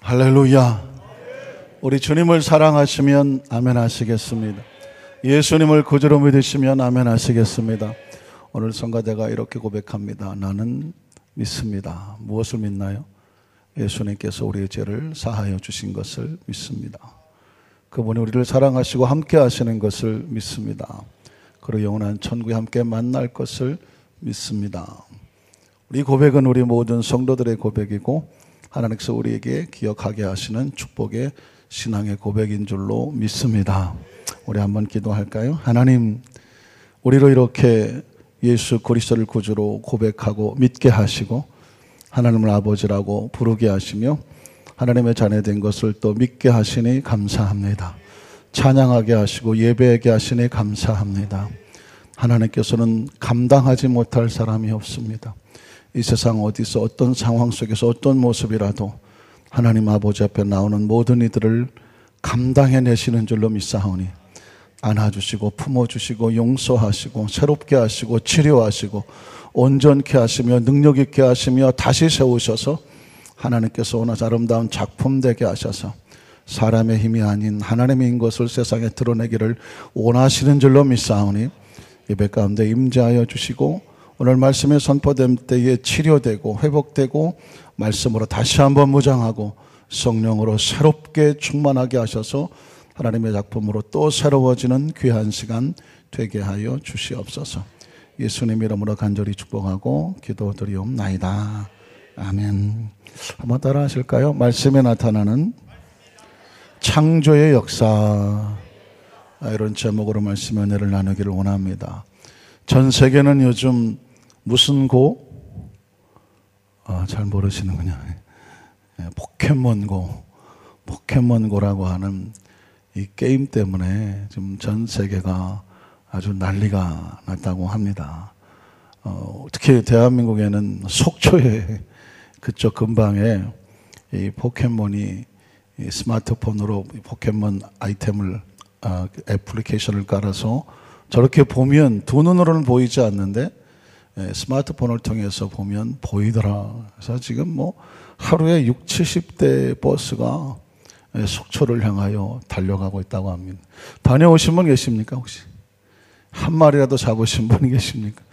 할렐루야. 우리 주님을 사랑하시면 아멘 하시겠습니다. 예수님을 구주로 믿으시면 아멘 하시겠습니다. 오늘 성가대가 이렇게 고백합니다. 나는 믿습니다. 무엇을 믿나요? 예수님께서 우리의 죄를 사하여 주신 것을 믿습니다. 그분이 우리를 사랑하시고 함께 하시는 것을 믿습니다. 그리고 영원한 천국에 함께 만날 것을 믿습니다. 우리 고백은 우리 모든 성도들의 고백이고 하나님께서 우리에게 기억하게 하시는 축복의 신앙의 고백인 줄로 믿습니다. 우리 한번 기도할까요? 하나님, 우리로 이렇게 예수 그리스도를 구주로 고백하고 믿게 하시고 하나님을 아버지라고 부르게 하시며 하나님의 자녀된 것을 또 믿게 하시니 감사합니다. 찬양하게 하시고 예배하게 하시니 감사합니다. 하나님께서는 감당하지 못할 사람이 없습니다. 이 세상 어디서 어떤 상황 속에서 어떤 모습이라도 하나님 아버지 앞에 나오는 모든 이들을 감당해내시는 줄로 믿사오니 안아주시고 품어주시고 용서하시고 새롭게 하시고 치료하시고 온전케 하시며 능력 있게 하시며 다시 세우셔서 하나님께서 오늘 아름다운 작품 되게 하셔서 사람의 힘이 아닌 하나님의 힘 것을 세상에 드러내기를 원하시는 줄로 믿사오니 예배 가운데 임재하여 주시고 오늘 말씀이 선포된 때에 치료되고 회복되고 말씀으로 다시 한번 무장하고 성령으로 새롭게 충만하게 하셔서 하나님의 작품으로 또 새로워지는 귀한 시간 되게 하여 주시옵소서. 예수님 이름으로 간절히 축복하고 기도드리옵나이다. 아멘. 한번 따라 하실까요? 말씀에 나타나는 창조의 역사, 이런 제목으로 말씀의 은혜를 나누기를 원합니다. 전 세계는 요즘 무슨 고? 잘 모르시는군요. 포켓몬고라고 하는 이 게임 때문에 지금 전 세계가 아주 난리가 났다고 합니다. 특히 대한민국에는 속초에 그쪽 근방에 이 포켓몬이 이 스마트폰으로 포켓몬 아이템을 애플리케이션을 깔아서 저렇게 보면 두 눈으로는 보이지 않는데 스마트폰을 통해서 보면 보이더라. 그래서 지금 뭐 하루에 60, 70대 버스가 속초를 향하여 달려가고 있다고 합니다. 다녀오신 분 계십니까 혹시? 한 마리라도 잡으신 분이 계십니까?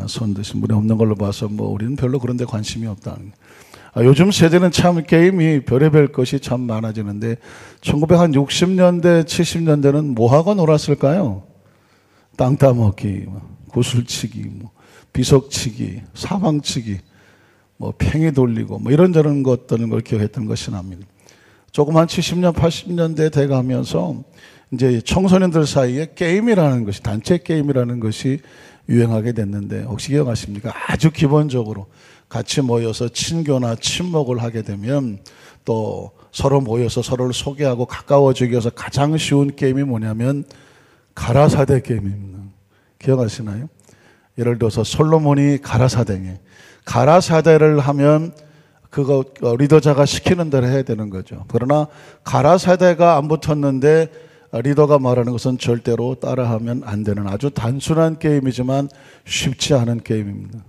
손 드신 분이 없는 걸로 봐서 뭐 우리는 별로 그런 데 관심이 없다. 요즘 세대는 참 게임이 별의별 것이 참 많아지는데 1960년대, 70년대는 뭐하고 놀았을까요? 땅 따먹기, 구슬치기, 비석치기, 사방치기, 팽이 돌리고 이런저런 것들은 걸 기억했던 것이 납니다. 조금 한 70년, 80년대 돼가면서 이제 청소년들 사이에 게임이라는 것이, 단체 게임이라는 것이 유행하게 됐는데 혹시 기억하십니까? 아주 기본적으로 같이 모여서 친교나 친목을 하게 되면 또 서로 모여서 서로를 소개하고 가까워지기 위해서 가장 쉬운 게임이 뭐냐면 가라사대 게임입니다. 기억하시나요? 예를 들어서 솔로몬이 가라사대를 하면 그거 리더자가 시키는 대로 해야 되는 거죠. 그러나 가라사대가 안 붙었는데 리더가 말하는 것은 절대로 따라하면 안 되는 아주 단순한 게임이지만 쉽지 않은 게임입니다.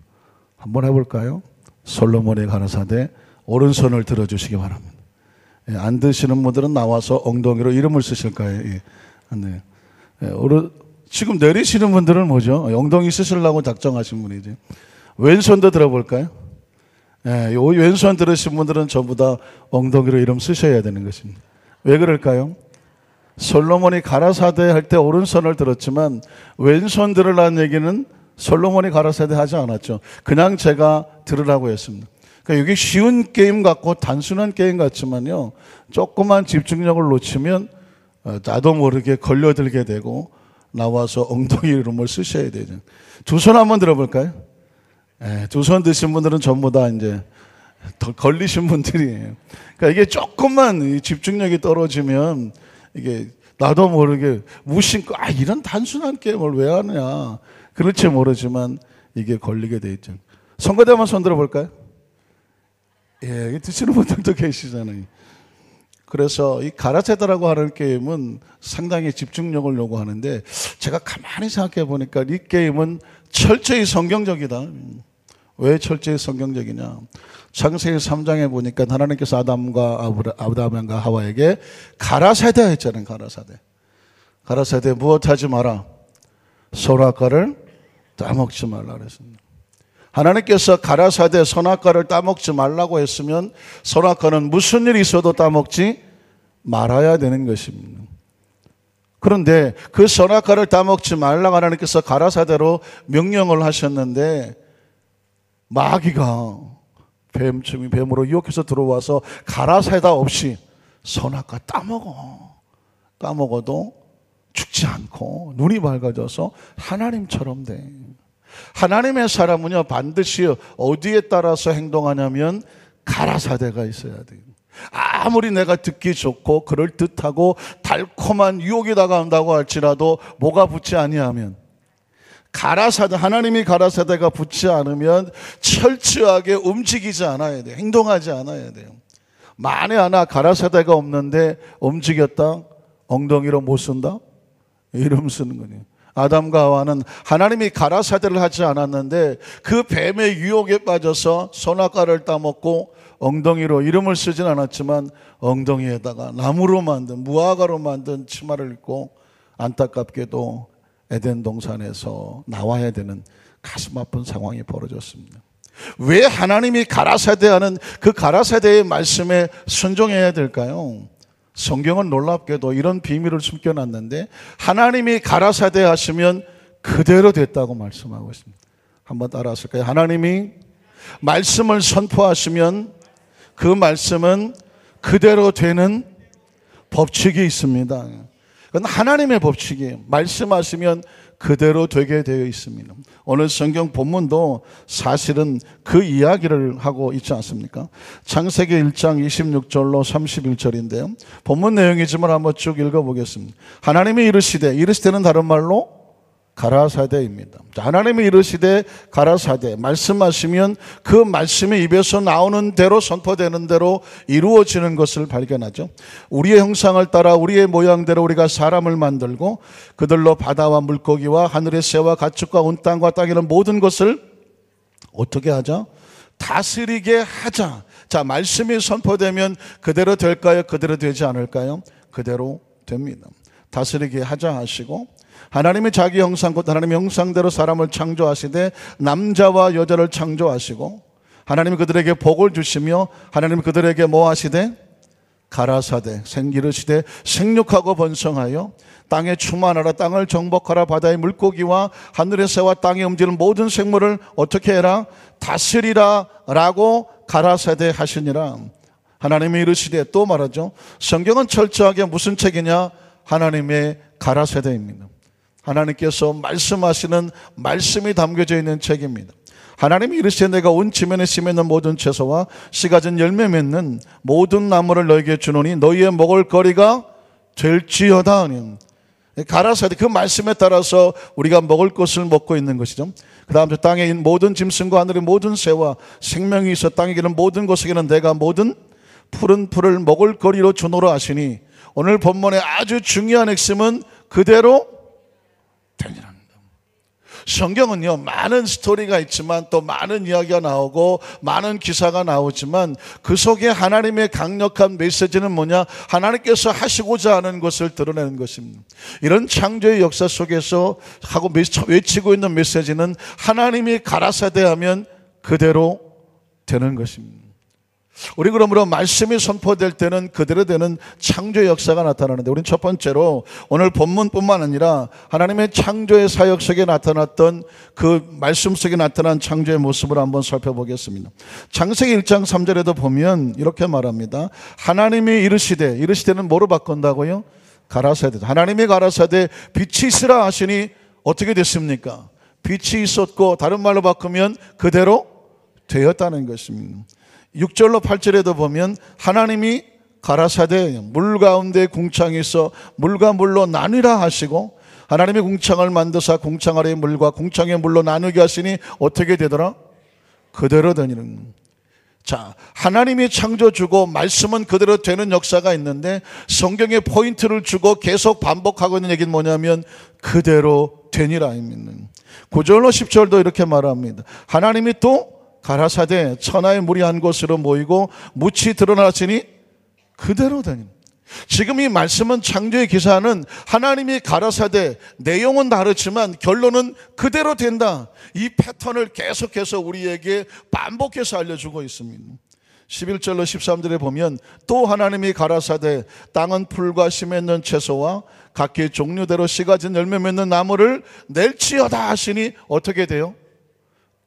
한번 해볼까요? 솔로몬의 가라사대, 오른손을 들어주시기 바랍니다. 안 드시는 분들은 나와서 엉덩이로 이름을 쓰실 거예요. 네. 지금 내리시는 분들은 뭐죠? 엉덩이 쓰시려고 작정하신 분이죠. 왼손도 들어볼까요? 왼손 들으신 분들은 전부 다 엉덩이로 이름 쓰셔야 되는 것입니다. 왜 그럴까요? 솔로몬이 가라사대 할 때 오른손을 들었지만 왼손 들으라는 얘기는 솔로몬이 가라사대 하지 않았죠. 그냥 제가 들으라고 했습니다. 그러니까 이게 쉬운 게임 같고 단순한 게임 같지만요, 조그만 집중력을 놓치면 나도 모르게 걸려들게 되고 나와서 엉덩이 이름을 쓰셔야 되죠. 두 손 한번 들어볼까요? 두 손 드신 분들은 전부 다 이제 더 걸리신 분들이에요. 그러니까 이게 조금만 집중력이 떨어지면 이게 나도 모르게 무심코 이런 단순한 게임을 왜 하느냐 그렇지 모르지만 이게 걸리게 돼 있죠. 성가대 한번 손 들어볼까요? 드시는 분들도 계시잖아요. 그래서 이 가라사대라고 하는 게임은 상당히 집중력을 요구하는데 제가 가만히 생각해 보니까 이 게임은 철저히 성경적이다. 왜 철저히 성경적이냐? 창세기 3장에 보니까 하나님께서 아담과 하와에게 가라사대 했잖아요. 가라사대 무엇하지 마라? 선악과를 따먹지 말라 그랬습니다. 하나님께서 가라사대 선악과를 따먹지 말라고 했으면 선악과는 무슨 일이 있어도 따먹지 말아야 되는 것입니다. 그런데 그 선악과를 따먹지 말라고 하나님께서 가라사대로 명령을 하셨는데 마귀가 뱀으로 유혹해서 들어와서 가라사대 없이 선악과 따먹어도 죽지 않고 눈이 밝아져서 하나님처럼 돼. 하나님의 사람은요 반드시 어디에 따라서 행동하냐면 가라사대가 있어야 돼요. 아무리 내가 듣기 좋고 그럴듯하고 달콤한 유혹이 다가온다고 할지라도 뭐가 붙지 아니하면 가라사대, 하나님이 가라사대가 붙지 않으면 철저하게 움직이지 않아야 돼요. 행동하지 않아야 돼요. 만에 하나 가라사대가 없는데 움직였다? 엉덩이로 못 쓴다? 이름 쓰는 거예요. 아담과 하와는 하나님이 가라사대를 하지 않았는데 그 뱀의 유혹에 빠져서 선악과를 따먹고 엉덩이로 이름을 쓰진 않았지만 엉덩이에다가 나무로 만든 무화과로 만든 치마를 입고 안타깝게도 에덴 동산에서 나와야 되는 가슴 아픈 상황이 벌어졌습니다. 왜 하나님이 가라사대하는 그 가라사대의 말씀에 순종해야 될까요? 성경은 놀랍게도 이런 비밀을 숨겨놨는데 하나님이 가라사대 하시면 그대로 됐다고 말씀하고 있습니다. 한번 따라하실까요? 하나님이 말씀을 선포하시면 그 말씀은 그대로 되는 법칙이 있습니다. 그건 하나님의 법칙이에요. 말씀하시면 그대로 되게 되어 있습니다. 오늘 성경 본문도 사실은 그 이야기를 하고 있지 않습니까? 창세기 1장 26절로 31절인데요. 본문 내용이지만 한번 쭉 읽어보겠습니다. 하나님이 이르시되는 다른 말로 가라사대입니다. 하나님이 이르시되 가라사대, 말씀하시면 그 말씀이 입에서 나오는 대로 선포되는 대로 이루어지는 것을 발견하죠. 우리의 형상을 따라 우리의 모양대로 우리가 사람을 만들고 그들로 바다와 물고기와 하늘의 새와 가축과 온 땅과 땅에 있는 모든 것을 어떻게 하자? 다스리게 하자. 자, 말씀이 선포되면 그대로 될까요? 그대로 되지 않을까요? 그대로 됩니다. 다스리게 하자 하시고 하나님이 자기 형상 곧 하나님의 형상대로 사람을 창조하시되 남자와 여자를 창조하시고 하나님이 그들에게 복을 주시며 하나님이 그들에게 뭐 하시되 가라사대 이르시되 생육하고 번성하여 땅에 충만하라 땅을 정복하라 바다의 물고기와 하늘의 새와 땅에 움직이는 모든 생물을 어떻게 해라 다스리라 라고 가라사대 하시니라. 하나님이 이르시되 또 말하죠. 성경은 철저하게 무슨 책이냐? 하나님의 가라사대입니다. 하나님께서 말씀하시는 말씀이 담겨져 있는 책입니다. 하나님이 이르시되 내가 온 지면에 심있는 모든 채소와 씨가진 열매 맺는 모든 나무를 너에게 주노니 너희의 먹을 거리가 될지어다. 가라사대 그 말씀에 따라서 우리가 먹을 것을 먹고 있는 것이죠. 그 다음 땅에 있는 모든 짐승과 하늘의 모든 새와 생명이 있어 땅에 기는 모든 것에게는 내가 모든 푸른 풀을 먹을 거리로 주노라 하시니 오늘 본문의 아주 중요한 핵심은 그대로 되니라. 성경은요 많은 스토리가 있지만 또 많은 이야기가 나오고 많은 기사가 나오지만 그 속에 하나님의 강력한 메시지는 뭐냐? 하나님께서 하시고자 하는 것을 드러내는 것입니다. 이런 창조의 역사 속에서 하고 외치고 있는 메시지는 하나님이 가라사대하면 그대로 되는 것입니다. 우리 그러므로 말씀이 선포될 때는 그대로 되는 창조의 역사가 나타나는데 우리는 첫 번째로 오늘 본문뿐만 아니라 하나님의 창조의 사역 속에 나타났던 그 말씀 속에 나타난 창조의 모습을 한번 살펴보겠습니다. 창세기 1장 3절에도 보면 이렇게 말합니다. 하나님이 이르시되는 뭐로 바꾼다고요? 가라사대. 하나님이 가라사대 빛이 있으라 하시니 어떻게 됐습니까? 빛이 있었고 다른 말로 바꾸면 그대로 되었다는 것입니다. 6절로 8절에도 보면 하나님이 가라사대 물 가운데 궁창이 있어 물과 물로 나뉘라 하시고 하나님이 궁창을 만드사 궁창 아래의 물과 궁창의 물로 나누게 하시니 어떻게 되더라? 그대로 되니는. 자, 하나님이 창조 주고 말씀은 그대로 되는 역사가 있는데 성경에 포인트를 주고 계속 반복하고 있는 얘기는 뭐냐면 그대로 되니라 입니다. 9절로 10절도 이렇게 말합니다. 하나님이 또 가라사대 천하의 물이 한 곳으로 모이고 묻이 드러나시니 그대로 되니. 지금 이 말씀은 창조의 기사는 하나님이 가라사대 내용은 다르지만 결론은 그대로 된다. 이 패턴을 계속해서 우리에게 반복해서 알려주고 있습니다. 11절로 13절에 보면 또 하나님이 가라사대 땅은 풀과 씨 맺는 채소와 각기 종류대로 씨가 진 열매 맺는 나무를 낼지어다 하시니 어떻게 돼요?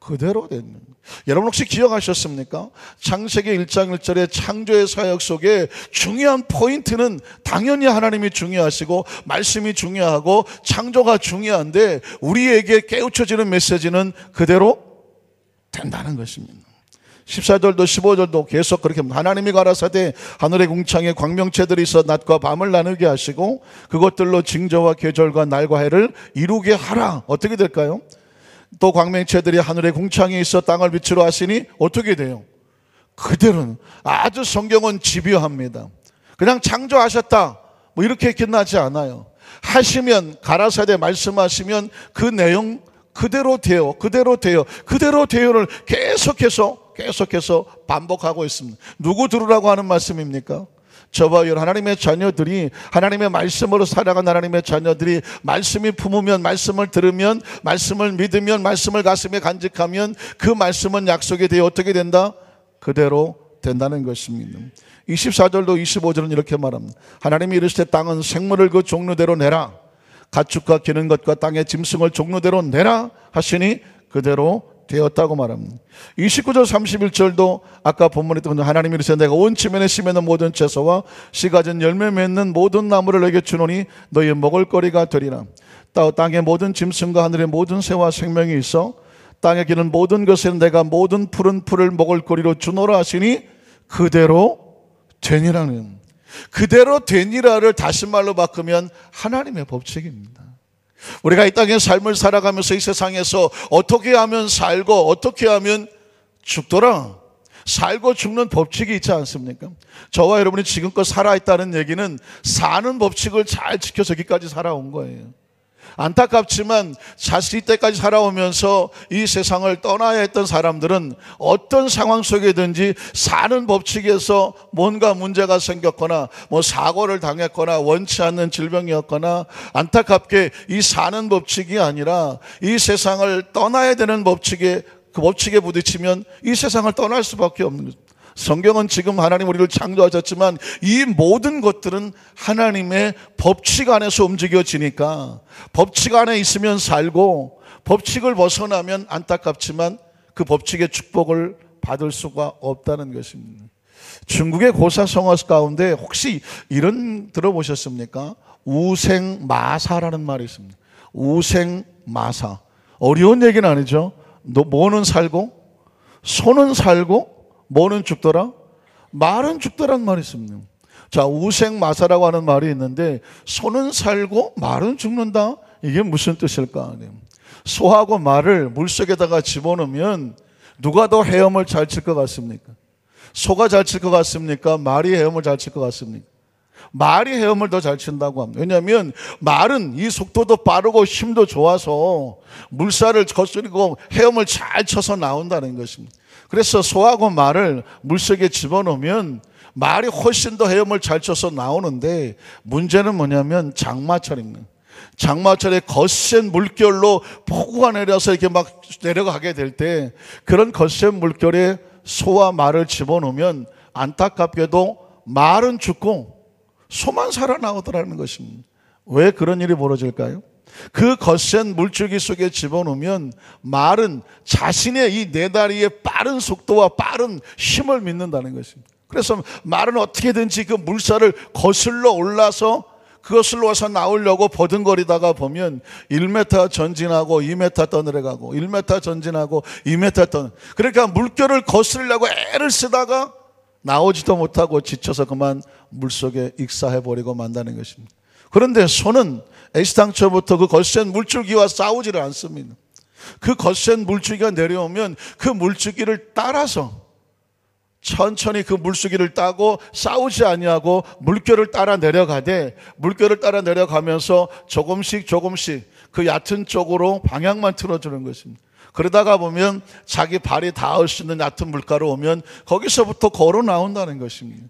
그대로 되는. 여러분 혹시 기억하셨습니까? 창세기 1장 1절의 창조의 사역 속에 중요한 포인트는 당연히 하나님이 중요하시고 말씀이 중요하고 창조가 중요한데 우리에게 깨우쳐지는 메시지는 그대로 된다는 것입니다. 14절도 15절도 계속 그렇게 하나님이 가라사대 하늘의 궁창에 광명체들이 있어 낮과 밤을 나누게 하시고 그것들로 징조와 계절과 날과 해를 이루게 하라. 어떻게 될까요? 또 광명체들이 하늘의 궁창에 있어 땅을 빛으로 하시니 어떻게 돼요? 그대로는. 아주 성경은 집요합니다. 그냥 창조하셨다 뭐 이렇게 끝나지 않아요. 하시면 가라사대 말씀하시면 그 내용 그대로 돼요. 그대로 돼요. 그대로 돼요를 계속해서 반복하고 있습니다. 누구 들으라고 하는 말씀입니까? 저와 여러분 하나님의 자녀들이 하나님의 말씀으로 살아간 하나님의 자녀들이 말씀이 품으면 말씀을 들으면 말씀을 믿으면 말씀을 가슴에 간직하면 그 말씀은 약속이 되어 어떻게 된다? 그대로 된다는 것입니다. 24절도 25절은 이렇게 말합니다. 하나님이 이르시되 땅은 생물을 그 종류대로 내라 가축과 기는 것과 땅의 짐승을 종류대로 내라 하시니 그대로 되었다고 말합니다. 29절 31절도 아까 본문에 있던 하나님이 이르시되 내가 온 지면에 씨 맺는 모든 채소와 씨 가진 열매 맺는 모든 나무를 너에게 주노니 너희의 먹을거리가 되리라. 땅의 모든 짐승과 하늘의 모든 새와 생명이 있어 땅에 기는 모든 것에는 내가 모든 푸른 풀을 먹을거리로 주노라 하시니 그대로 되니라는. 그대로 되니라를 다시 말로 바꾸면 하나님의 법칙입니다. 우리가 이 땅의 삶을 살아가면서 이 세상에서 어떻게 하면 살고 어떻게 하면 죽더라. 살고 죽는 법칙이 있지 않습니까? 저와 여러분이 지금껏 살아있다는 얘기는 사는 법칙을 잘 지켜서 여기까지 살아온 거예요. 안타깝지만 자식 때까지 살아오면서 이 세상을 떠나야 했던 사람들은 어떤 상황 속에든지 사는 법칙에서 뭔가 문제가 생겼거나 뭐 사고를 당했거나 원치 않는 질병이었거나 안타깝게 이 사는 법칙이 아니라 이 세상을 떠나야 되는 법칙에 그 법칙에 부딪히면 이 세상을 떠날 수밖에 없는 거죠. 성경은 지금 하나님 우리를 창조하셨지만 이 모든 것들은 하나님의 법칙 안에서 움직여지니까 법칙 안에 있으면 살고 법칙을 벗어나면 안타깝지만 그 법칙의 축복을 받을 수가 없다는 것입니다. 중국의 고사성어 가운데 혹시 이런 들어보셨습니까? 우생마사라는 말이 있습니다. 우생마사. 어려운 얘기는 아니죠. 뭐는 살고 소는 살고 뭐는 죽더라? 말은 죽더란 말이 있습니다. 자, 우생마사라고 하는 말이 있는데 소는 살고 말은 죽는다? 이게 무슨 뜻일까? 소하고 말을 물속에다가 집어넣으면 누가 더 헤엄을 잘 칠 것 같습니까? 소가 잘 칠 것 같습니까? 말이 헤엄을 잘 칠 것 같습니까? 말이 헤엄을 더 잘 친다고 합니다. 왜냐하면 말은 이 속도도 빠르고 힘도 좋아서 물살을 거스르고 헤엄을 잘 쳐서 나온다는 것입니다. 그래서 소하고 말을 물속에 집어넣으면 말이 훨씬 더 헤엄을 잘 쳐서 나오는데 문제는 뭐냐면 장마철입니다. 장마철에 거센 물결로 폭우가 내려서 이렇게 막 내려가게 될 때 그런 거센 물결에 소와 말을 집어넣으면 안타깝게도 말은 죽고 소만 살아나오더라는 것입니다. 왜 그런 일이 벌어질까요? 그 거센 물줄기 속에 집어넣으면 말은 자신의 이 네 다리의 빠른 속도와 빠른 힘을 믿는다는 것입니다. 그래서 말은 어떻게든지 그 물살을 거슬러 올라서 그것을 와서 나오려고 버둥거리다가 보면 1m 전진하고 2m 떠내려가고 1m 전진하고 2m 떠내. 그러니까 물결을 거슬려고 애를 쓰다가 나오지도 못하고 지쳐서 그만 물속에 익사해버리고 만다는 것입니다. 그런데 소는 애시당초부터 그 거센 물줄기와 싸우지를 않습니다. 그 거센 물줄기가 내려오면 그 물줄기를 따라서 천천히 그 물줄기를 따고 싸우지 아니하고 물결을 따라 내려가되 물결을 따라 내려가면서 조금씩 그 얕은 쪽으로 방향만 틀어주는 것입니다. 그러다가 보면 자기 발이 닿을 수 있는 얕은 물가로 오면 거기서부터 걸어 나온다는 것입니다.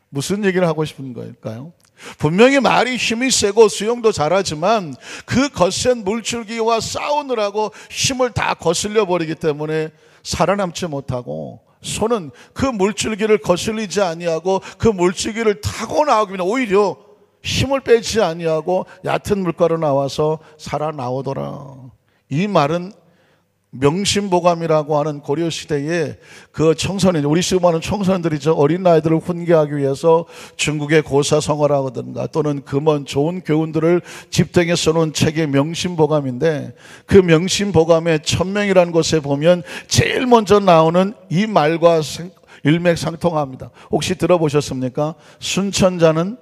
무슨 얘기를 하고 싶은 걸까요? 분명히 말이 힘이 세고 수영도 잘하지만 그 거센 물줄기와 싸우느라고 힘을 다 거슬려 버리기 때문에 살아남지 못하고, 소는 그 물줄기를 거슬리지 아니하고 그 물줄기를 타고 나오기 위해 오히려 힘을 빼지 아니하고 얕은 물가로 나와서 살아나오더라. 이 말은 명심보감이라고 하는 고려시대에 그 청소년, 우리 지금 하는 청소년들이죠. 어린 아이들을 훈계하기 위해서 중국의 고사성어라든가 또는 금원 좋은 교훈들을 집등에 써놓은 책이 명심보감인데, 그 명심보감의 천명이라는 곳에 보면 제일 먼저 나오는 이 말과 일맥상통합니다. 혹시 들어보셨습니까? 순천자는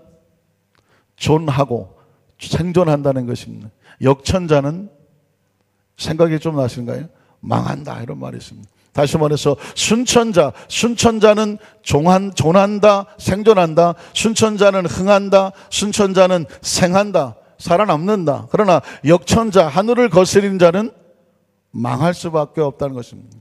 존하고 생존한다는 것입니다. 역천자는 생각이 좀 나신가요? 망한다, 이런 말이 있습니다. 다시 말해서 순천자는 존한다, 생존한다. 순천자는 흥한다, 순천자는 생한다, 살아남는다. 그러나 역천자, 하늘을 거스리는 자는 망할 수밖에 없다는 것입니다.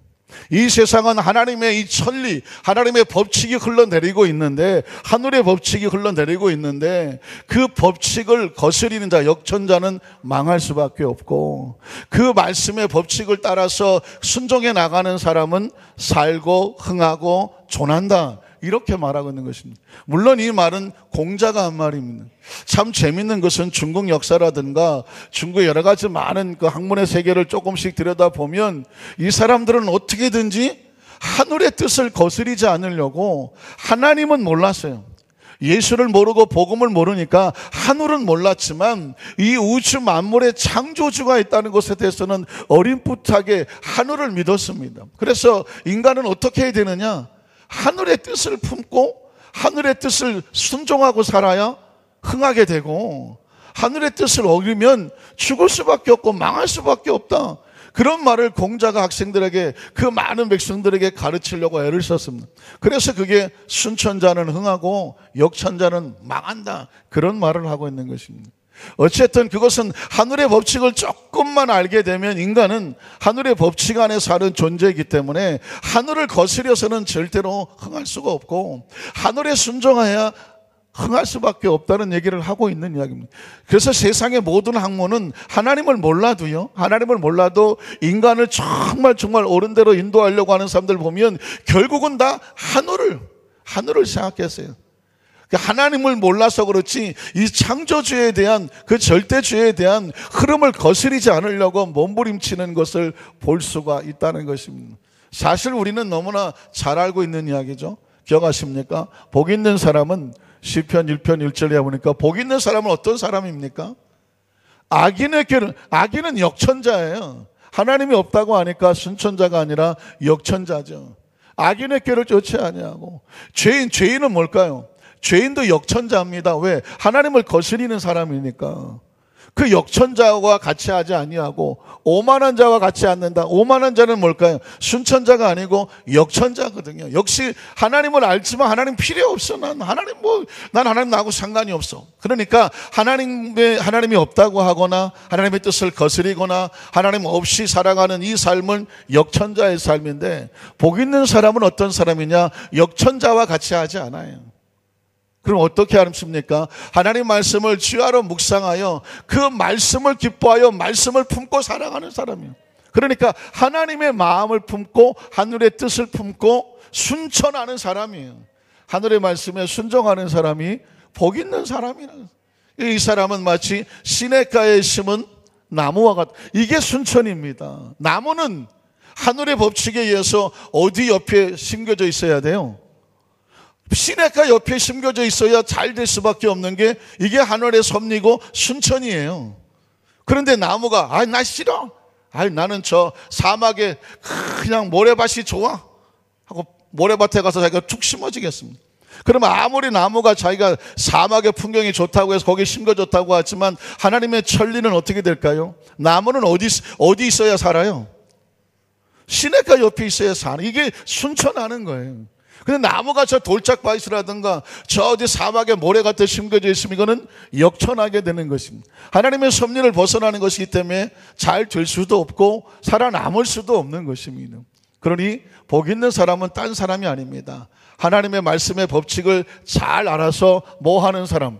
이 세상은 하나님의 이 천리, 하나님의 법칙이 흘러내리고 있는데, 하늘의 법칙이 흘러내리고 있는데, 그 법칙을 거스리는 자, 역천자는 망할 수밖에 없고, 그 말씀의 법칙을 따라서 순종해 나가는 사람은 살고 흥하고 존한다, 이렇게 말하고 있는 것입니다. 물론 이 말은 공자가 한 말입니다. 참 재밌는 것은 중국 역사라든가 중국의 여러 가지 많은 그 학문의 세계를 조금씩 들여다보면 이 사람들은 어떻게든지 하늘의 뜻을 거스리지 않으려고, 하나님은 몰랐어요. 예수를 모르고 복음을 모르니까 하늘은 몰랐지만 이 우주 만물의 창조주가 있다는 것에 대해서는 어림풋하게 하늘을 믿었습니다. 그래서 인간은 어떻게 해야 되느냐? 하늘의 뜻을 품고 하늘의 뜻을 순종하고 살아야 흥하게 되고, 하늘의 뜻을 어기면 죽을 수밖에 없고 망할 수밖에 없다. 그런 말을 공자가 학생들에게, 그 많은 백성들에게 가르치려고 애를 썼습니다. 그래서 그게 순천자는 흥하고 역천자는 망한다, 그런 말을 하고 있는 것입니다. 어쨌든 그것은 하늘의 법칙을 조금만 알게 되면 인간은 하늘의 법칙 안에 사는 존재이기 때문에 하늘을 거스려서는 절대로 흥할 수가 없고, 하늘에 순종해야 흥할 수밖에 없다는 얘기를 하고 있는 이야기입니다. 그래서 세상의 모든 학문은 하나님을 몰라도요, 하나님을 몰라도 인간을 정말 옳은 대로 인도하려고 하는 사람들 보면 결국은 다 하늘을 생각했어요. 하나님을 몰라서 그렇지 이 창조주에 대한, 그 절대주에 대한 흐름을 거스리지 않으려고 몸부림치는 것을 볼 수가 있다는 것입니다. 사실 우리는 너무나 잘 알고 있는 이야기죠. 기억하십니까? 복 있는 사람은 시편 1편 1절에 보니까 복 있는 사람은 어떤 사람입니까? 악인은 역천자예요. 하나님이 없다고 하니까 순천자가 아니라 역천자죠. 악인의 꾀를 쫓지 아니하고, 죄인은 뭘까요? 죄인도 역천자입니다. 왜? 하나님을 거스리는 사람이니까. 그 역천자와 같이 하지 아니하고 오만한 자와 같이 않는다. 오만한 자는 뭘까요? 순천자가 아니고 역천자거든요. 역시 하나님을 알지만 하나님 필요 없어. 난 하나님 나하고 상관이 없어. 그러니까 하나님이 없다고 하거나 하나님의 뜻을 거스리거나 하나님 없이 살아가는 이 삶은 역천자의 삶인데, 복 있는 사람은 어떤 사람이냐? 역천자와 같이 하지 않아요. 그럼 어떻게 하십니까? 하나님 말씀을 주야로 묵상하여 그 말씀을 기뻐하여 말씀을 품고 살아가는 사람이에요. 그러니까 하나님의 마음을 품고 하늘의 뜻을 품고 순천하는 사람이에요. 하늘의 말씀에 순종하는 사람이 복 있는 사람이라. 이 사람은 마치 시냇가에 심은 나무와 같다. 이게 순천입니다. 나무는 하늘의 법칙에 의해서 어디 옆에 심겨져 있어야 돼요? 시냇가 옆에 심겨져 있어야 잘 될 수밖에 없는 게 이게 하늘의 섭리고 순천이에요. 그런데 나무가 나 싫어. 나는 저 사막에 그냥 모래밭이 좋아 하고 모래밭에 가서 자기가 툭 심어지겠습니다. 그러면 아무리 나무가 자기가 사막의 풍경이 좋다고 해서 거기에 심겨졌다고 하지만 하나님의 천리는 어떻게 될까요? 나무는 어디 있어야 살아요? 시냇가 옆에 있어야 사는, 이게 순천하는 거예요. 근데 나무가 저 돌짝밭이라든가 저 어디 사막에 모래같이 심겨져 있으면 이거는 역천하게 되는 것입니다. 하나님의 섭리를 벗어나는 것이기 때문에 잘 될 수도 없고 살아남을 수도 없는 것입니다. 그러니 복 있는 사람은 딴 사람이 아닙니다. 하나님의 말씀의 법칙을 잘 알아서 뭐 하는 사람?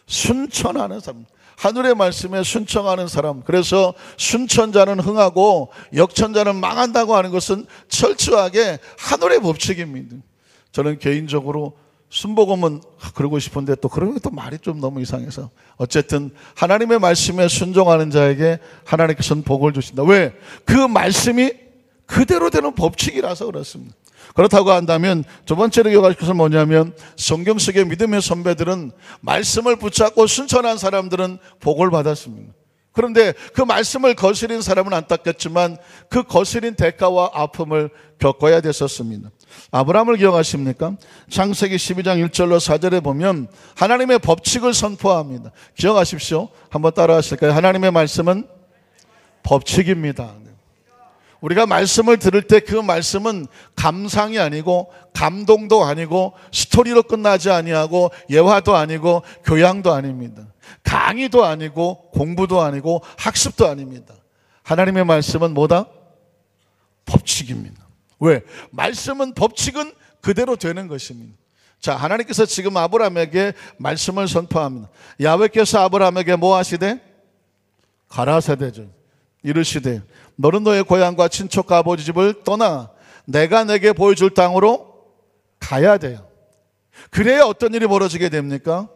순천하는 사람. 하늘의 말씀에 순종하는 사람. 그래서 순천자는 흥하고 역천자는 망한다고 하는 것은 철저하게 하늘의 법칙입니다. 저는 개인적으로 순복음은 그러고 싶은데 또 그러면 또 말이 좀 너무 이상해서 어쨌든 하나님의 말씀에 순종하는 자에게 하나님께서는 복을 주신다. 왜? 그 말씀이 그대로 되는 법칙이라서 그렇습니다. 그렇다고 한다면 두 번째로 기억할 것은 뭐냐면 성경 속의 믿음의 선배들은 말씀을 붙잡고 순천한 사람들은 복을 받았습니다. 그런데 그 말씀을 거스린 사람은 안타깝지만 그 거스린 대가와 아픔을 겪어야 됐었습니다. 아브라함을 기억하십니까? 창세기 12장 1절로 4절에 보면 하나님의 법칙을 선포합니다. 기억하십시오. 한번 따라 하실까요? 하나님의 말씀은 법칙입니다. 우리가 말씀을 들을 때 그 말씀은 감상이 아니고 감동도 아니고 스토리로 끝나지 아니하고 예화도 아니고 교양도 아닙니다. 강의도 아니고 공부도 아니고 학습도 아닙니다. 하나님의 말씀은 뭐다? 법칙입니다. 왜? 말씀은 법칙은 그대로 되는 것입니다. 자, 하나님께서 지금 아브라함에게 말씀을 선포합니다. 야훼께서 아브라함에게 뭐 하시되? 가라사대죠. 이르시되 너는 너의 고향과 친척과 아버지 집을 떠나 내가 내게 보여줄 땅으로 가야 돼요. 그래야 어떤 일이 벌어지게 됩니까?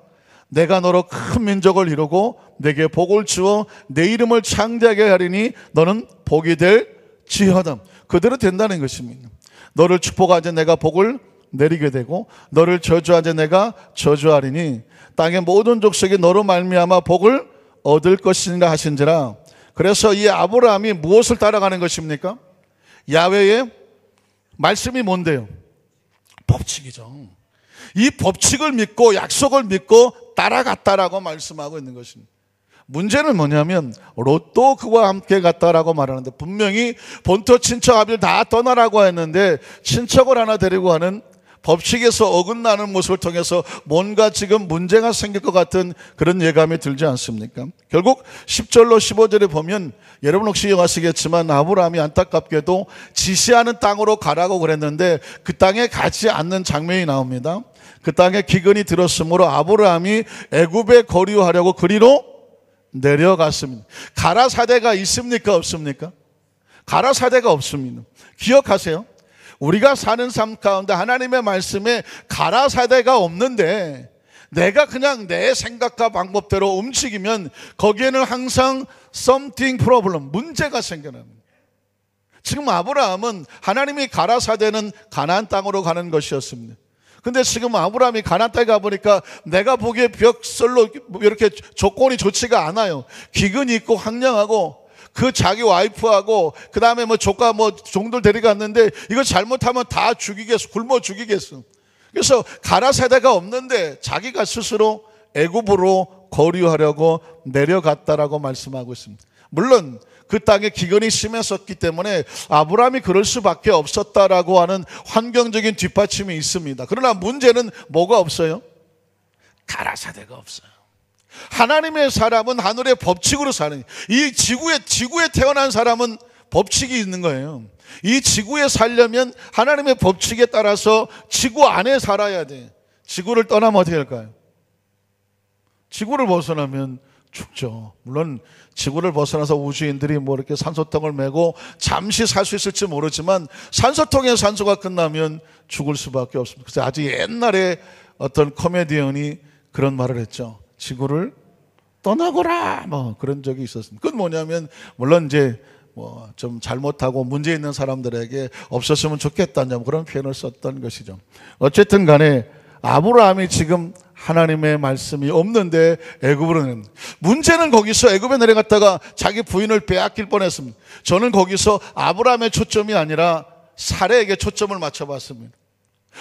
내가 너로 큰 민족을 이루고 내게 복을 주어 내 이름을 창대하게 하리니 너는 복이 될지어다. 그대로 된다는 것입니다. 너를 축복하자 내가 복을 내리게 되고 너를 저주하자 내가 저주하리니 땅의 모든 족속이 너로 말미암아 복을 얻을 것이니라 하신지라. 그래서 이 아브라함이 무엇을 따라가는 것입니까? 야훼의 말씀이 뭔데요? 법칙이죠. 이 법칙을 믿고 약속을 믿고 따라갔다라고 말씀하고 있는 것입니다. 문제는 뭐냐면 롯도 그와 함께 갔다라고 말하는데 분명히 본토 친척 아비를 다 떠나라고 했는데 친척을 하나 데리고 가는 법칙에서 어긋나는 모습을 통해서 뭔가 지금 문제가 생길 것 같은 그런 예감이 들지 않습니까? 결국 10절로 15절에 보면 여러분 혹시 기억하시겠지만 아브라함이 안타깝게도 지시하는 땅으로 가라고 그랬는데 그 땅에 가지 않는 장면이 나옵니다. 그 땅에 기근이 들었으므로 아브라함이 애굽에 거류하려고 그리로 내려갔습니다. 가라사대가 있습니까? 없습니까? 가라사대가 없습니다. 기억하세요. 우리가 사는 삶 가운데 하나님의 말씀에 가라사대가 없는데 내가 그냥 내 생각과 방법대로 움직이면 거기에는 항상 something problem, 문제가 생겨납니다. 지금 아브라함은 하나님이 가라사대는 가나안 땅으로 가는 것이었습니다. 근데 지금 아브라함이 가나안 땅에 가보니까 내가 보기에 벽설로 이렇게 조건이 좋지가 않아요. 기근이 있고 황량하고 그 자기 와이프하고 그 다음에 뭐 조카 뭐 종들 데려갔는데 이거 잘못하면 다 죽이겠어. 굶어 죽이겠어. 그래서 가라사대가 없는데 자기가 스스로 애굽으로 거류하려고 내려갔다라고 말씀하고 있습니다. 물론 그 땅에 기근이 심했었기 때문에 아브라함이 그럴 수밖에 없었다라고 하는 환경적인 뒷받침이 있습니다. 그러나 문제는 뭐가 없어요? 가라사대가 없어요. 하나님의 사람은 하늘의 법칙으로 사는, 이 지구에 태어난 사람은 법칙이 있는 거예요. 이 지구에 살려면 하나님의 법칙에 따라서 지구 안에 살아야 돼. 지구를 떠나면 어떻게 할까요? 지구를 벗어나면 죽죠. 물론 지구를 벗어나서 우주인들이 뭐 이렇게 산소통을 메고 잠시 살 수 있을지 모르지만 산소통의 산소가 끝나면 죽을 수밖에 없습니다. 그래서 아주 옛날에 어떤 코미디언이 그런 말을 했죠. 지구를 떠나거라 뭐 그런 적이 있었습니다. 그건 뭐냐면 물론 이제 뭐 좀 잘못하고 문제 있는 사람들에게 없었으면 좋겠다는 그런 표현을 썼던 것이죠. 어쨌든 간에 아브라함이 지금 하나님의 말씀이 없는데 애굽으로는, 문제는 거기서 애굽에 내려갔다가 자기 부인을 빼앗길 뻔했습니다. 저는 거기서 아브라함의 초점이 아니라 사레에게 초점을 맞춰봤습니다.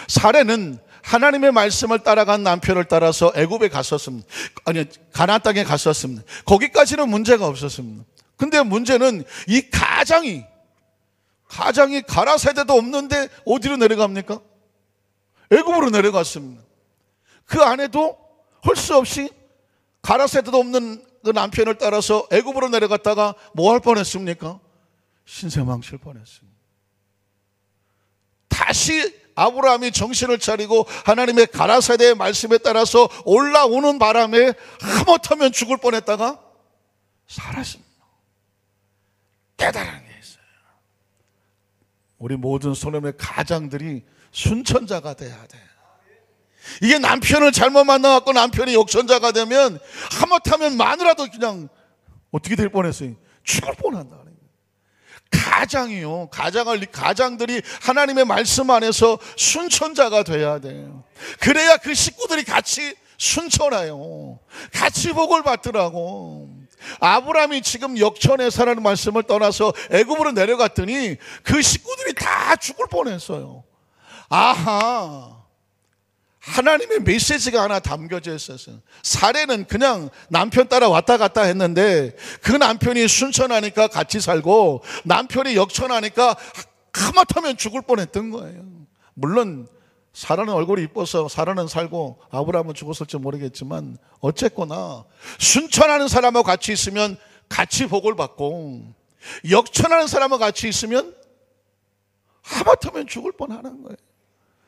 사레는 하나님의 말씀을 따라간 남편을 따라서 애굽에 갔었습니다. 아니, 가나안 땅에 갔었습니다. 거기까지는 문제가 없었습니다. 근데 문제는 이 가장이 가라사대도 없는데 어디로 내려갑니까? 애굽으로 내려갔습니다. 그 아내도 할 수 없이 가라사대도 없는 그 남편을 따라서 애굽으로 내려갔다가 뭐 할 뻔했습니까? 신세망칠 뻔했습니다. 다시 아브라함이 정신을 차리고 하나님의 가라사대의 말씀에 따라서 올라오는 바람에 하마터면 죽을 뻔했다가 살았습니다. 대단한 게 있어요. 우리 모든 소년의 가장들이 순천자가 돼야 돼요. 이게 남편을 잘못 만나갖고 남편이 역천자가 되면 하마터면 마누라도 그냥 어떻게 될 뻔했어요. 죽을 뻔한다. 가장이요. 가장들이 하나님의 말씀 안에서 순천자가 돼야 돼요. 그래야 그 식구들이 같이 순천해요. 같이 복을 받더라고. 아브라함이 지금 역천에서라는 말씀을 떠나서 애굽으로 내려갔더니 그 식구들이 다 죽을 뻔했어요. 아하, 하나님의 메시지가 하나 담겨져 있었어요. 사례는 그냥 남편 따라 왔다 갔다 했는데 그 남편이 순천하니까 같이 살고 남편이 역천하니까 하마터면 죽을 뻔했던 거예요. 물론 사라는 얼굴이 이뻐서 사라는 살고 아브라함은 죽었을지 모르겠지만 어쨌거나 순천하는 사람하고 같이 있으면 같이 복을 받고 역천하는 사람하고 같이 있으면 하마터면 죽을 뻔하는 거예요.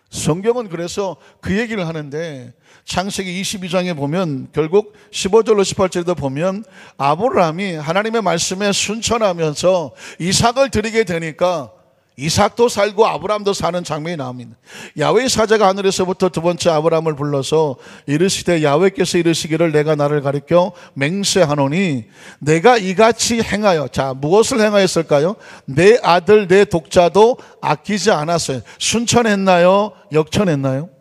성경은 그래서 그 얘기를 하는데 창세기 22장에 보면 결국 15절로 18절에도 보면 아브라함이 하나님의 말씀에 순천하면서 이삭을 드리게 되니까 이삭도 살고 아브라함도 사는 장면이 나옵니다. 야훼의 사자가 하늘에서부터 두 번째 아브라함을 불러서 이르시되 야훼께서 이르시기를 내가 나를 가리켜 맹세하노니 내가 이같이 행하여, 자 무엇을 행하였을까요? 내 아들 내 독자도 아끼지 않았어요. 순천했나요? 역천했나요?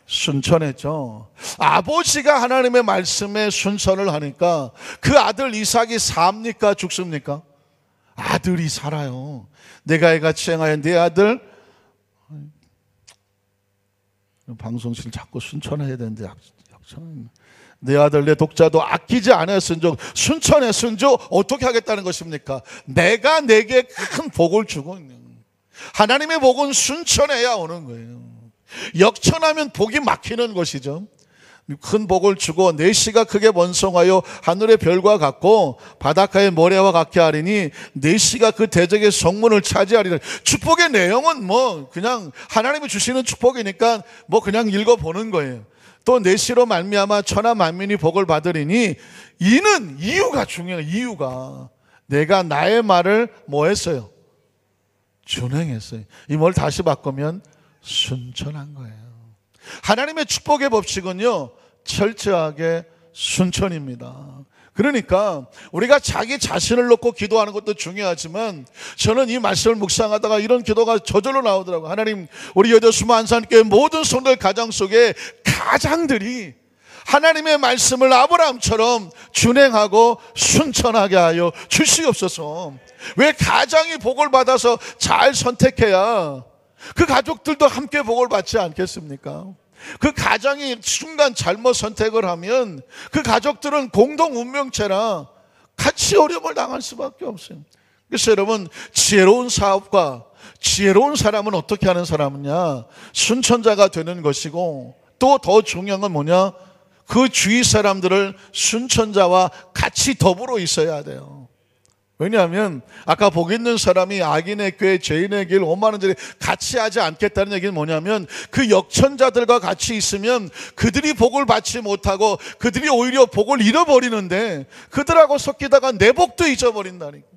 순천했죠. 아버지가 하나님의 말씀에 순천을 하니까 그 아들 이삭이 삽니까 죽습니까? 아들이 살아요. 내가 이같이 행하여 내 아들, 방송실 자꾸 순천해야 되는데 역천, 내 아들 내 독자도 아끼지 않았은즉 순천했은즉 어떻게 하겠다는 것입니까? 내가 내게 큰 복을 주고 있는 거예요. 하나님의 복은 순천해야 오는 거예요. 역천하면 복이 막히는 것이죠. 큰 복을 주고 내 씨가 크게 번성하여 하늘의 별과 같고 바닷가의 모래와 같게 하리니 내 씨가 그 대적의 성문을 차지하리라. 축복의 내용은 뭐 그냥 하나님이 주시는 축복이니까 뭐 그냥 읽어보는 거예요. 또 내 씨로 말미암아 천하 만민이 복을 받으리니 이는 이유가 중요해요. 이유가 내가 나의 말을 뭐 했어요? 준행했어요. 이 뭘 다시 바꾸면 순천한 거예요. 하나님의 축복의 법칙은요 철저하게 순천입니다. 그러니까 우리가 자기 자신을 놓고 기도하는 것도 중요하지만 저는 이 말씀을 묵상하다가 이런 기도가 저절로 나오더라고요. 하나님, 우리 여대수모 안산교회 모든 성도들 가정 속에 가장들이 하나님의 말씀을 아브라함처럼 준행하고 순천하게 하여 주시옵소서. 왜 가장이 복을 받아서 잘 선택해야 그 가족들도 함께 복을 받지 않겠습니까? 그 가장이 순간 잘못 선택을 하면 그 가족들은 공동 운명체라 같이 어려움을 당할 수밖에 없어요. 그래서 여러분, 지혜로운 사업과 지혜로운 사람은 어떻게 하는 사람이냐? 순천자가 되는 것이고 또 더 중요한 건 뭐냐? 그 주위 사람들을 순천자와 같이 더불어 있어야 돼요. 왜냐하면 아까 복 있는 사람이 악인의 꾀 죄인의 길 오만한 자리 같이 하지 않겠다는 얘기는 뭐냐면 그 역천자들과 같이 있으면 그들이 복을 받지 못하고 그들이 오히려 복을 잃어버리는데 그들하고 섞이다가 내 복도 잊어버린다니까.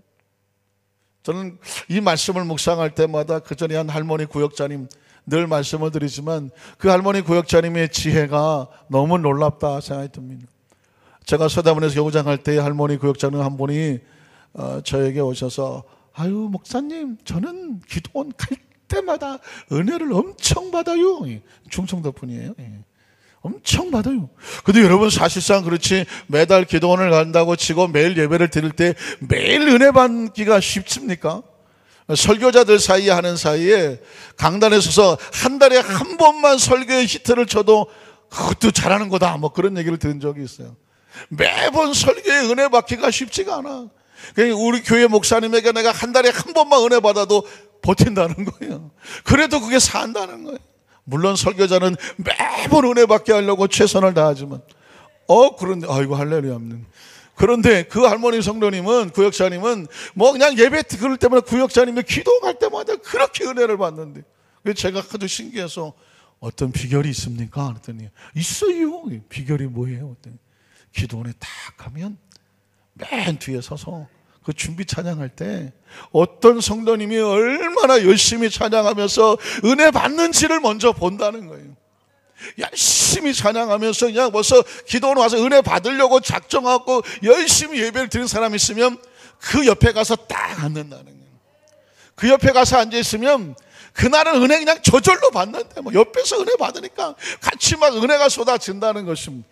저는 이 말씀을 묵상할 때마다 그 전에 한 할머니 구역자님 늘 말씀을 드리지만 그 할머니 구역자님의 지혜가 너무 놀랍다 생각이 듭니다. 제가 서대문에서 교구장할 때 할머니 구역자님 한 분이 저에게 오셔서 아유 목사님, 저는 기도원 갈 때마다 은혜를 엄청 받아요. 충청도 분이에요. 엄청 받아요. 근데 여러분, 사실상 그렇지 매달 기도원을 간다고 치고 매일 예배를 드릴 때 매일 은혜 받기가 쉽습니까? 설교자들 사이에 하는 사이에 강단에 서서 한 달에 한 번만 설교의 히트를 쳐도 그것도 잘하는 거다, 뭐 그런 얘기를 들은 적이 있어요. 매번 설교에 은혜 받기가 쉽지가 않아. 우리 교회 목사님에게 내가 한 달에 한 번만 은혜 받아도 버틴다는 거예요. 그래도 그게 산다는 거예요. 물론 설교자는 매번 은혜 받게 하려고 최선을 다하지만 그런데 아이고 할렐루야. 그런데 그 할머니 성도님은, 구역사님은 뭐 그냥 예배 그럴 때마다 구역사님이 기도할 때마다 그렇게 은혜를 받는데, 제가 아주 신기해서 어떤 비결이 있습니까? 그랬더니 있어요. 비결이 뭐예요? 그랬더니 기도원에 딱 가면 맨 뒤에 서서 그 준비 찬양할 때 어떤 성도님이 얼마나 열심히 찬양하면서 은혜 받는지를 먼저 본다는 거예요. 열심히 찬양하면서 그냥 벌써 기도원 와서 은혜 받으려고 작정하고 열심히 예배를 드리는 사람이 있으면 그 옆에 가서 딱 앉는다는 거예요. 그 옆에 가서 앉아있으면 그날은 은혜 그냥 저절로 받는데 뭐 옆에서 은혜 받으니까 같이 막 은혜가 쏟아진다는 것입니다.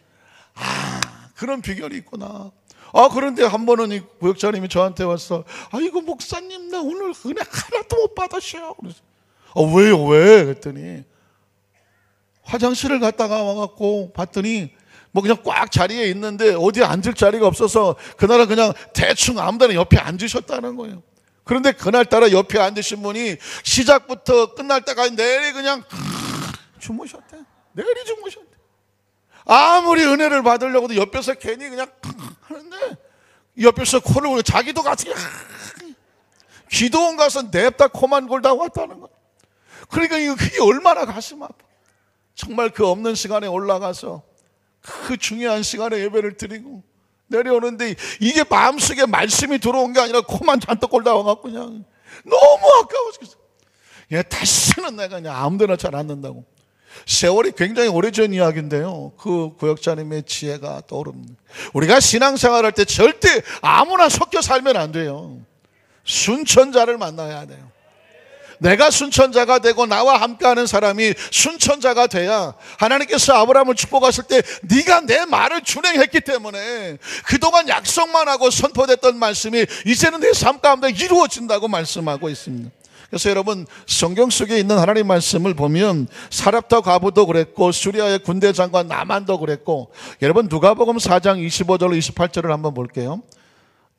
그런 비결이 있구나. 그런데 한 번은 이 구역자님이 저한테 와서 이거 목사님 나 오늘 은혜 하나도 못 받았어요. 그래서 왜요? 왜? 그랬더니 화장실을 갔다가 와갖고 봤더니 뭐 그냥 꽉 자리에 있는데 어디에 앉을 자리가 없어서 그날은 그냥 대충 아무데나 옆에 앉으셨다는 거예요. 그런데 그날따라 옆에 앉으신 분이 시작부터 끝날 때까지 내리 그냥 주무셨대. 내리 주무셨대. 아무리 은혜를 받으려고도 옆에서 괜히 그냥 하는데 옆에서 코를 골고 자기도 같이 기도원 가서 냅다 코만 골다 왔다는 거예요. 그러니까 그게 얼마나 가슴 아파. 정말 그 없는 시간에 올라가서 그 중요한 시간에 예배를 드리고 내려오는데 이게 마음속에 말씀이 들어온 게 아니라 코만 잔뜩 골다 와갖고 그냥 너무 아까워 죽겠어. 다시는 내가 그냥 아무데나 잘 앉는다고. 세월이 굉장히 오래전 이야기인데요, 그 구역자님의 지혜가 떠오릅니다. 우리가 신앙생활할 때 절대 아무나 섞여 살면 안 돼요. 순천자를 만나야 돼요. 내가 순천자가 되고 나와 함께하는 사람이 순천자가 돼야 하나님께서 아브라함을 축복하실 때 네가 내 말을 준행했기 때문에 그동안 약속만 하고 선포됐던 말씀이 이제는 내 삶 가운데 이루어진다고 말씀하고 있습니다. 그래서 여러분, 성경 속에 있는 하나님 말씀을 보면 사렙다 과부도 그랬고 수리아의 군대 장관 나만도 그랬고, 여러분 누가복음 4장 25절 28절을 한번 볼게요.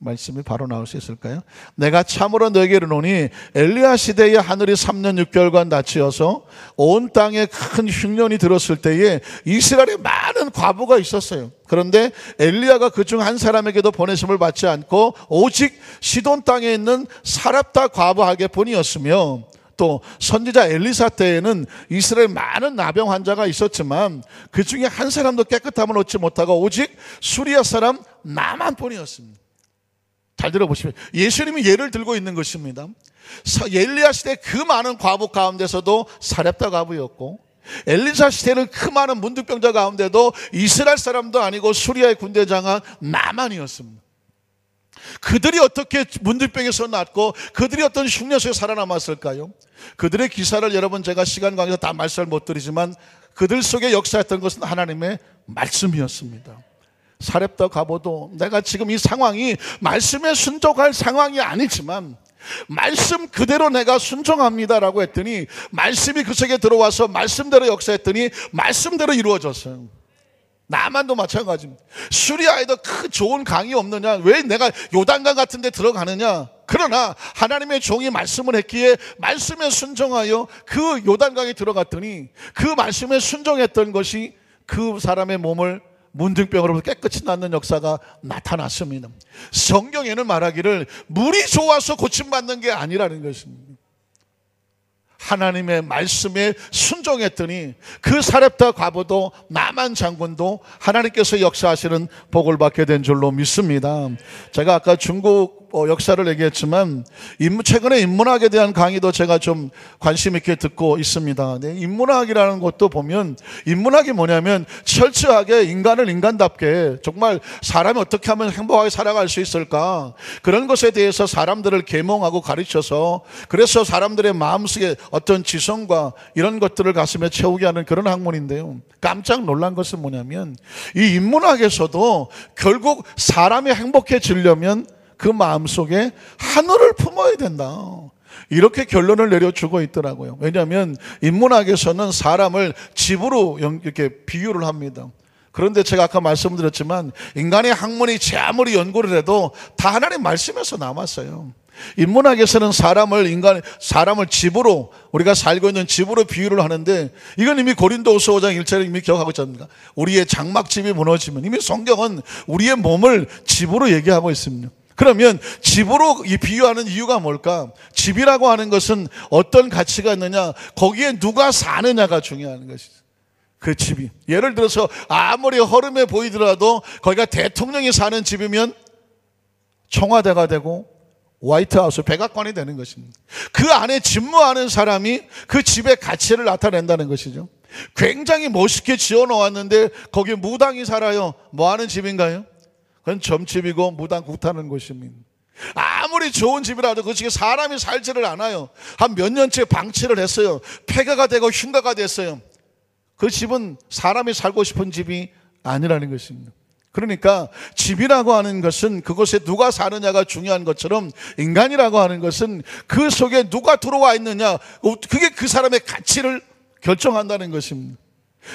말씀이 바로 나올 수 있을까요? 내가 참으로 너에게 이르노니 엘리야 시대에 하늘이 3년 6개월간 닫히어서 온 땅에 큰 흉년이 들었을 때에 이스라엘에 많은 과부가 있었어요. 그런데 엘리야가 그중 한 사람에게도 보내심을 받지 않고 오직 시돈 땅에 있는 사렙다 과부에게 뿐이었으며, 또 선지자 엘리사 때에는 이스라엘 많은 나병 환자가 있었지만 그 중에 한 사람도 깨끗함을 얻지 못하고 오직 수리아 사람 나만 뿐이었습니다. 잘 들어보시면 예수님이 예를 들고 있는 것입니다. 엘리야 시대 그 많은 과부 가운데서도 사렙다 과부였고, 엘리사 시대는 그 많은 문둥병자 가운데도 이스라엘 사람도 아니고 수리아의 군대장은 나만이었습니다. 그들이 어떻게 문둥병에서 낫고 그들이 어떤 흉년에서 살아남았을까요? 그들의 기사를 여러분 제가 시간 관계에서 다 말씀을 못 드리지만 그들 속에 역사했던 것은 하나님의 말씀이었습니다. 사렙다 과부도 내가 지금 이 상황이 말씀에 순종할 상황이 아니지만 말씀 그대로 내가 순종합니다라고 했더니 말씀이 그 속에 들어와서 말씀대로 역사했더니 말씀대로 이루어졌어요. 나만도 마찬가지입니다. 수리아에도 그 좋은 강이 없느냐? 왜 내가 요단강 같은 데 들어가느냐? 그러나 하나님의 종이 말씀을 했기에 말씀에 순종하여 그 요단강에 들어갔더니 그 말씀에 순종했던 것이 그 사람의 몸을 문둥병으로부터 깨끗이 낫는 역사가 나타났습니다. 성경에는 말하기를 물이 좋아서 고침받는 게 아니라는 것입니다. 하나님의 말씀에 순종했더니 그 사렙다 과부도 나만 장군도 하나님께서 역사하시는 복을 받게 된 줄로 믿습니다. 제가 아까 중국 역사를 얘기했지만 최근에 인문학에 대한 강의도 제가 좀 관심 있게 듣고 있습니다. 네, 인문학이라는 것도 보면 인문학이 뭐냐면 철저하게 인간을 인간답게 정말 사람이 어떻게 하면 행복하게 살아갈 수 있을까, 그런 것에 대해서 사람들을 계몽하고 가르쳐서 그래서 사람들의 마음속에 어떤 지성과 이런 것들을 가슴에 채우게 하는 그런 학문인데요, 깜짝 놀란 것은 뭐냐면 이 인문학에서도 결국 사람이 행복해지려면 그 마음속에 하늘을 품어야 된다, 이렇게 결론을 내려주고 있더라고요. 왜냐하면 인문학에서는 사람을 집으로 이렇게 비유를 합니다. 그런데 제가 아까 말씀드렸지만 인간의 학문이 아무리 연구를 해도 다 하나님 말씀에서 남았어요. 인문학에서는 사람을 집으로, 우리가 살고 있는 집으로 비유를 하는데, 이건 이미 고린도후서 5장 1절에 이미 기억하고 있지 않습니까? 우리의 장막집이 무너지면, 이미 성경은 우리의 몸을 집으로 얘기하고 있습니다. 그러면 집으로 비유하는 이유가 뭘까? 집이라고 하는 것은 어떤 가치가 있느냐, 거기에 누가 사느냐가 중요한 것이죠. 그 집이, 예를 들어서 아무리 허름해 보이더라도 거기가 대통령이 사는 집이면 청와대가 되고 화이트하우스, 백악관이 되는 것입니다. 그 안에 집무하는 사람이 그 집의 가치를 나타낸다는 것이죠. 굉장히 멋있게 지어 놓았는데 거기에 무당이 살아요. 뭐 하는 집인가요? 그건 점집이고 무당 굿하는 곳입니다. 아무리 좋은 집이라도 그 집에 사람이 살지를 않아요. 한 몇 년째 방치를 했어요. 폐가가 되고 흉가가 됐어요. 그 집은 사람이 살고 싶은 집이 아니라는 것입니다. 그러니까 집이라고 하는 것은 그곳에 누가 사느냐가 중요한 것처럼, 인간이라고 하는 것은 그 속에 누가 들어와 있느냐, 그게 그 사람의 가치를 결정한다는 것입니다.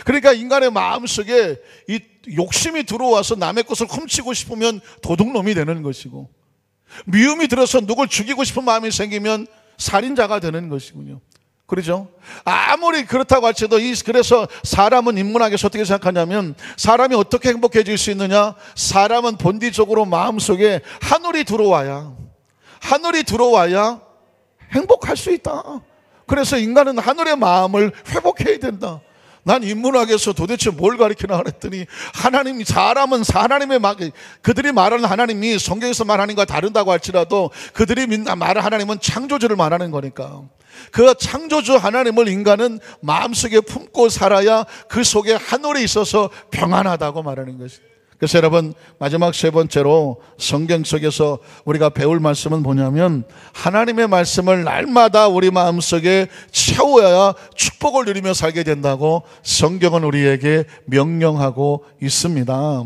그러니까 인간의 마음속에 이 욕심이 들어와서 남의 것을 훔치고 싶으면 도둑놈이 되는 것이고, 미움이 들어서 누굴 죽이고 싶은 마음이 생기면 살인자가 되는 것이군요. 그렇죠? 아무리 그렇다고 할지라도 그래서 사람은 인문학에서 어떻게 생각하냐면, 사람이 어떻게 행복해질 수 있느냐? 사람은 본질적으로 마음속에 하늘이 들어와야 행복할 수 있다. 그래서 인간은 하늘의 마음을 회복해야 된다. 난 인문학에서 도대체 뭘 가르치나 그랬더니, 사람은 하나님의 그들이 말하는 하나님이 성경에서 말하는 것과 다르다고 할지라도 그들이 말하는 하나님은 창조주를 말하는 거니까, 그 창조주 하나님을 인간은 마음속에 품고 살아야 그 속에 하늘이 있어서 평안하다고 말하는 것입니다. 그래서 여러분, 마지막 세 번째로 성경 속에서 우리가 배울 말씀은 뭐냐면, 하나님의 말씀을 날마다 우리 마음속에 채워야 축복을 누리며 살게 된다고 성경은 우리에게 명령하고 있습니다.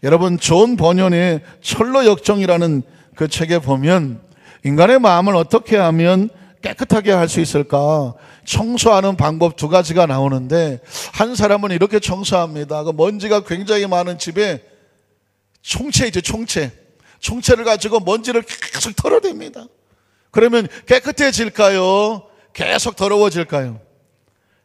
여러분, 존 버년의 철로 역정이라는 그 책에 보면, 인간의 마음을 어떻게 하면 깨끗하게 할 수 있을까? 청소하는 방법 두 가지가 나오는데, 한 사람은 이렇게 청소합니다. 그 먼지가 굉장히 많은 집에 총채 총채를 가지고 먼지를 계속 털어댑니다. 그러면 깨끗해질까요? 계속 더러워질까요?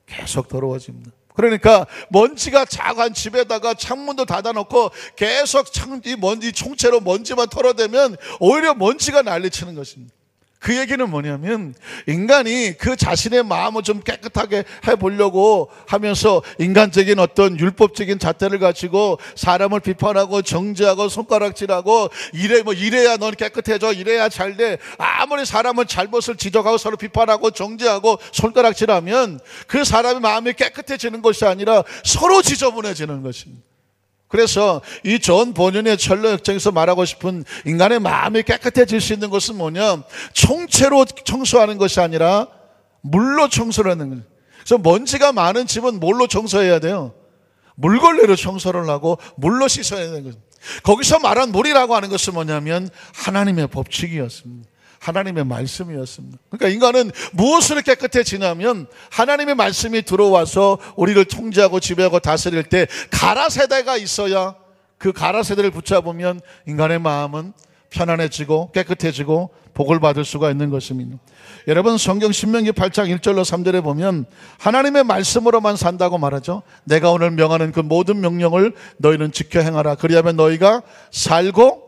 계속 더러워집니다. 그러니까 먼지가 작은 집에다가 창문도 닫아놓고 계속 이 총채로 먼지만 털어대면 오히려 먼지가 난리치는 것입니다. 그 얘기는 뭐냐면, 인간이 그 자신의 마음을 좀 깨끗하게 해보려고 하면서 인간적인 어떤 율법적인 잣대를 가지고 사람을 비판하고 정죄하고 손가락질하고, 이래야 넌 깨끗해져, 이래야 잘 돼, 아무리 사람을 잘못을 지적하고 서로 비판하고 정죄하고 손가락질하면 그 사람의 마음이 깨끗해지는 것이 아니라 서로 지저분해지는 것입니다. 그래서 이 존 버년의 철로 역정에서 말하고 싶은 인간의 마음이 깨끗해질 수 있는 것은 뭐냐? 총체로 청소하는 것이 아니라 물로 청소를 하는 거예요. 그래서 먼지가 많은 집은 뭘로 청소해야 돼요? 물걸레로 청소를 하고 물로 씻어야 되는 거예요. 거기서 말한 물이라고 하는 것은 뭐냐면 하나님의 법칙이었습니다. 하나님의 말씀이었습니다. 그러니까 인간은 무엇으로 깨끗해지냐면, 하나님의 말씀이 들어와서 우리를 통제하고 지배하고 다스릴 때 가라세대가 있어야, 그 가라세대를 붙잡으면 인간의 마음은 편안해지고 깨끗해지고 복을 받을 수가 있는 것입니다. 여러분, 성경 신명기 8장 1절로 3절에 보면 하나님의 말씀으로만 산다고 말하죠. 내가 오늘 명하는 그 모든 명령을 너희는 지켜 행하라. 그리하면 너희가 살고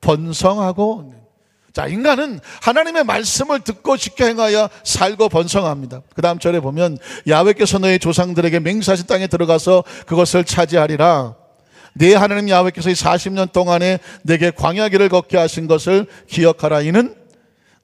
번성하고. 자, 인간은 하나님의 말씀을 듣고 지켜 행하여 살고 번성합니다. 그 다음 절에 보면, 야훼께서 너희 조상들에게 맹세하신 땅에 들어가서 그것을 차지하리라. 네 하나님 야훼께서 이 40년 동안에 내게 광야길을 걷게 하신 것을 기억하라. 이는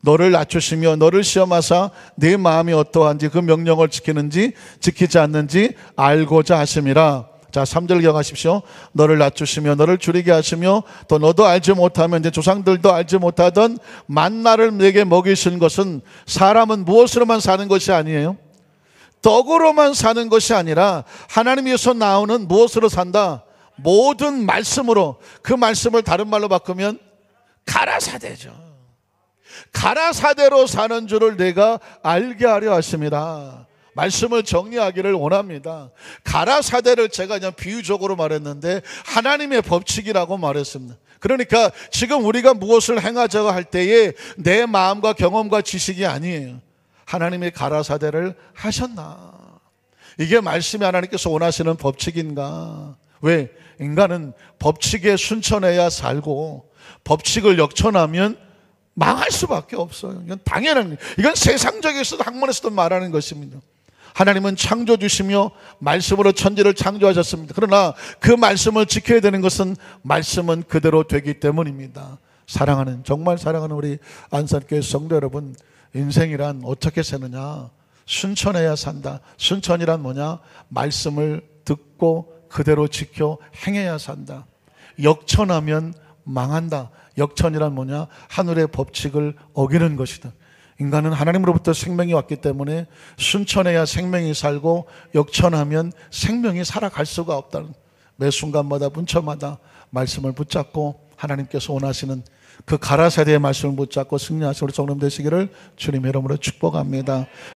너를 낮추시며 너를 시험하사 네 마음이 어떠한지 그 명령을 지키는지 지키지 않는지 알고자 하심이라. 자, 3절 기억하십시오. 너를 낮추시며 너를 줄이게 하시며 또 너도 알지 못하면 이제 조상들도 알지 못하던 만나를 내게 먹이신 것은, 사람은 무엇으로만 사는 것이 아니에요. 떡으로만 사는 것이 아니라 하나님께서 나오는 무엇으로 산다? 모든 말씀으로. 그 말씀을 다른 말로 바꾸면 가라사대죠. 가라사대로 사는 줄을 내가 알게 하려 하십니다. 말씀을 정리하기를 원합니다. 가라사대를 제가 그냥 비유적으로 말했는데 하나님의 법칙이라고 말했습니다. 그러니까 지금 우리가 무엇을 행하자고 할 때에 내 마음과 경험과 지식이 아니에요. 하나님의 가라사대를 하셨나? 이게 말씀이 하나님께서 원하시는 법칙인가? 왜? 인간은 법칙에 순천해야 살고 법칙을 역천하면 망할 수밖에 없어요. 이건 당연한, 이건 세상적에서도 학문에서도 말하는 것입니다. 하나님은 창조주시며 말씀으로 천지를 창조하셨습니다. 그러나 그 말씀을 지켜야 되는 것은 말씀은 그대로 되기 때문입니다. 사랑하는, 정말 사랑하는 우리 안산교회 성도 여러분, 인생이란 어떻게 사느냐? 순천해야 산다. 순천이란 뭐냐? 말씀을 듣고 그대로 지켜 행해야 산다. 역천하면 망한다. 역천이란 뭐냐? 하늘의 법칙을 어기는 것이다. 인간은 하나님으로부터 생명이 왔기 때문에 순천해야 생명이 살고 역천하면 생명이 살아갈 수가 없다는, 매 순간마다 문처마다 말씀을 붙잡고 하나님께서 원하시는 그 가라사대의 말씀을 붙잡고 승리하시는 우리 성도님 되시기를 주님의 이름으로 축복합니다.